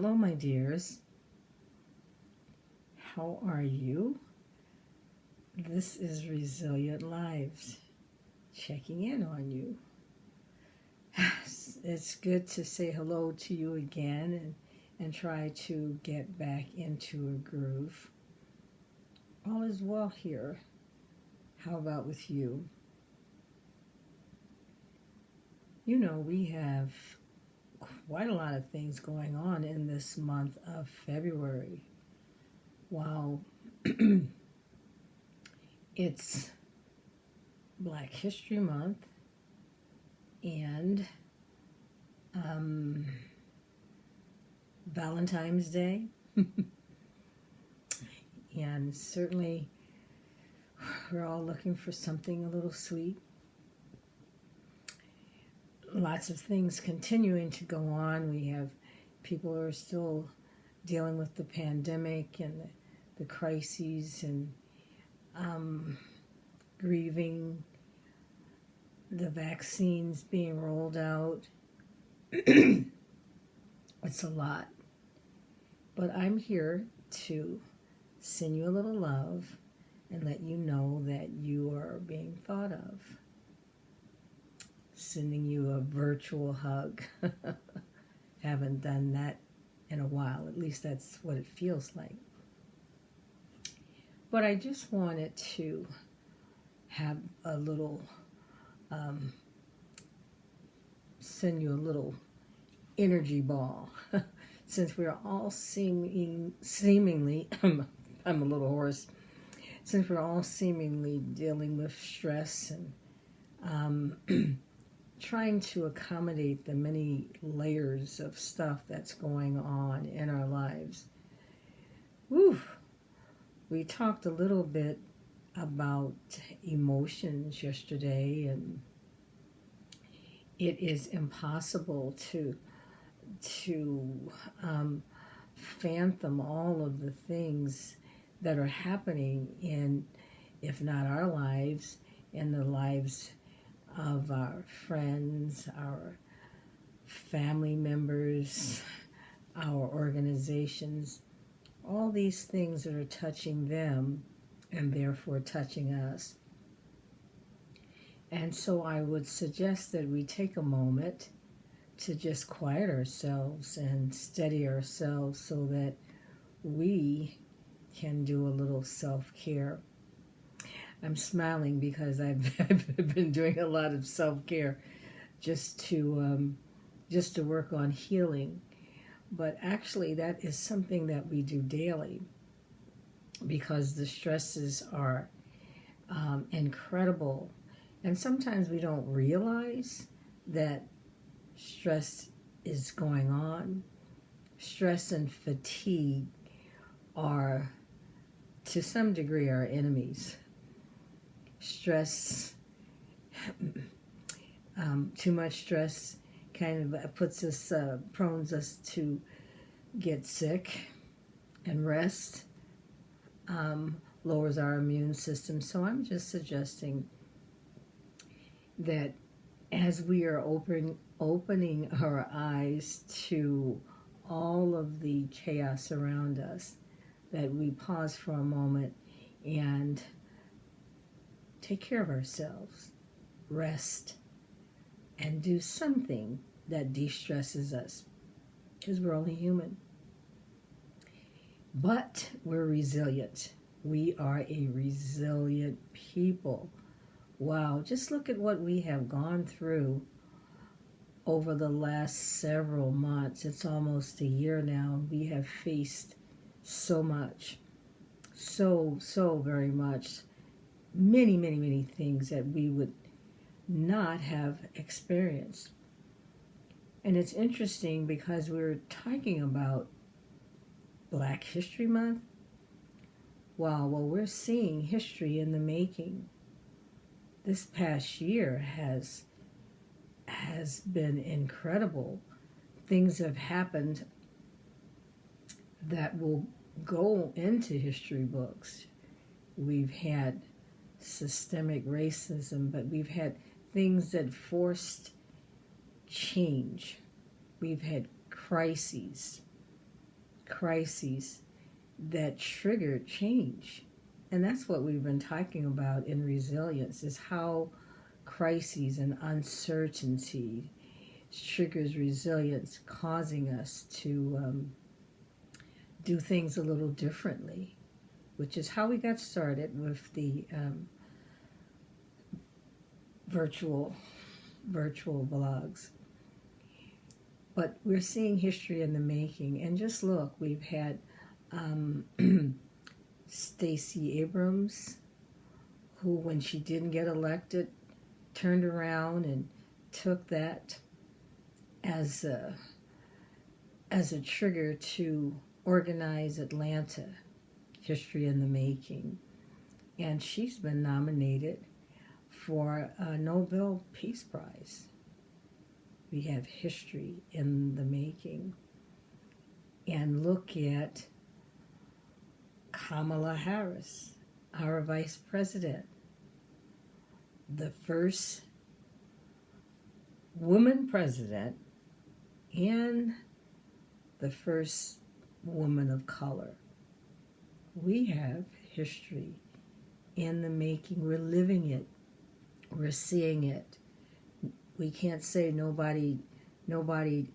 Hello, my dears. How are you? This is Resilient Lives checking in on you. It's good to say hello to you again and try to get back into a groove. All is well here. How about with you? You know, we have quite a lot of things going on in this month of February. Wow. It's Black History Month and Valentine's Day. And certainly we're all looking for something a little sweet. Lots of things continuing to go on. We have people who are still dealing with the pandemic and the crises and grieving the vaccines being rolled out. It's a lot. But I'm here to send you a little love and let you know that you are being thought of. Sending you a virtual hug. Haven't done that in a while. At least that's what it feels like. But I just wanted to have a little, send you a little energy ball. Since we're all seemingly, I'm a little hoarse, since we're all seemingly dealing with stress and trying to accommodate the many layers of stuff that's going on in our lives. Woo! We talked a little bit about emotions yesterday, and it is impossible to fathom all of the things that are happening in, if not our lives, in the lives of our friends, our family members, our organizations, all these things that are touching them and therefore touching us. And so I would suggest that we take a moment to just quiet ourselves and steady ourselves so that we can do a little self-care. I'm smiling because I've been doing a lot of self-care just to work on healing. But actually that is something that we do daily because the stresses are incredible. And sometimes we don't realize that stress is going on. Stress and fatigue are, to some degree, our enemies. Stress, too much stress kind of prones us to get sick, and rest lowers our immune system. So I'm just suggesting that as we are opening our eyes to all of the chaos around us, that we pause for a moment and take care of ourselves, rest, and do something that de-stresses us, because we're only human. But we're resilient. We are a resilient people. Wow, just look at what we have gone through over the last several months. It's almost a year now. We have faced so much, so very much, many things that we would not have experienced. And it's interesting because we're talking about Black History Month. Wow, well, we're seeing history in the making. This past year has been incredible. Things have happened that will go into history books. We've had systemic racism, but we've had things that forced change. We've had crises. crises that triggered change. And that's what we've been talking about in resilience, is how crises and uncertainty triggers resilience, causing us to do things a little differently, which is how we got started with the virtual vlogs. But we're seeing history in the making. And just look, we've had Stacey Abrams, who, when she didn't get elected, turned around and took that as a trigger to organize Atlanta, history in the making. And she's been nominated for a Nobel Peace Prize. We have history in the making. And look at Kamala Harris, our vice president, the first woman president and the first woman of color. We have history in the making. We're living it. We're seeing it. We can't say nobody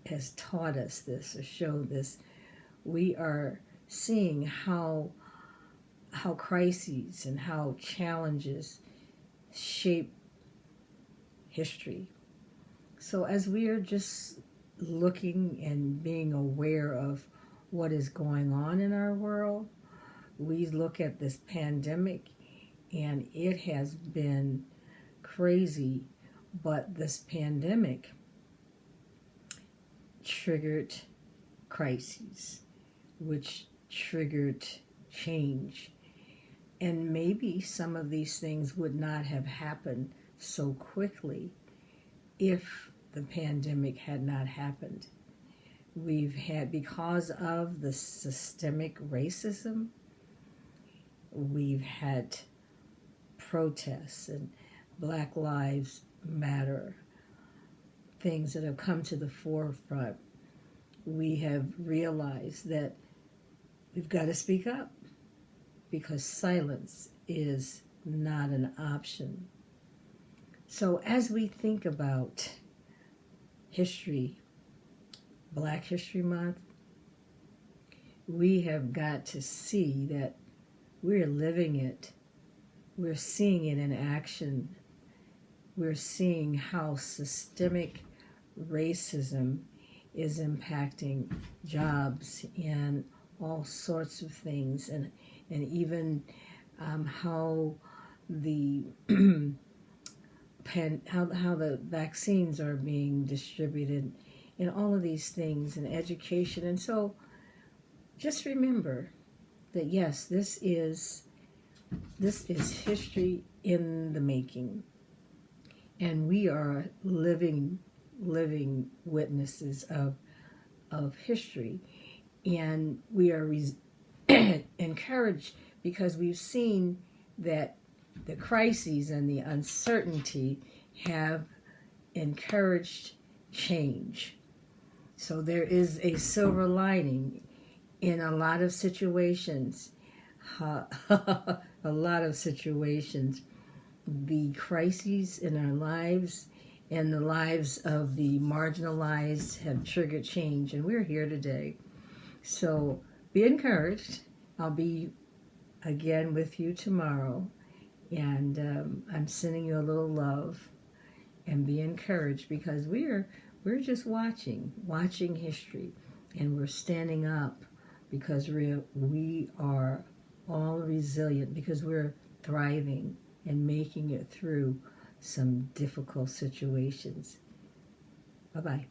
has taught us this or showed this. We are seeing how crises and how challenges shape history. So as we are just looking and being aware of what is going on in our world, we look at this pandemic, and it has been crazy, but this pandemic triggered crises, which triggered change. And maybe some of these things would not have happened so quickly if the pandemic had not happened. We've had, because of the systemic racism, we've had protests and Black Lives Matter, things that have come to the forefront. We have realized that we've got to speak up, because silence is not an option. So as we think about history, Black History Month, we have got to see that we're living it. We're seeing it in action. We're seeing how systemic racism is impacting jobs and all sorts of things, and even how the how the vaccines are being distributed, and all of these things, and education. And so just remember that yes, this is history in the making, and we are living witnesses of history, and we are encouraged because we've seen that the crises and the uncertainty have encouraged change. So there is a silver lining in a lot of situations. A lot of situations, the crises in our lives and the lives of the marginalized have triggered change, and we're here today. So be encouraged. I'll be again with you tomorrow, and I'm sending you a little love, and be encouraged, because we're just watching history, and we're standing up, because we are all resilient, because we're thriving and making it through some difficult situations. Bye-bye.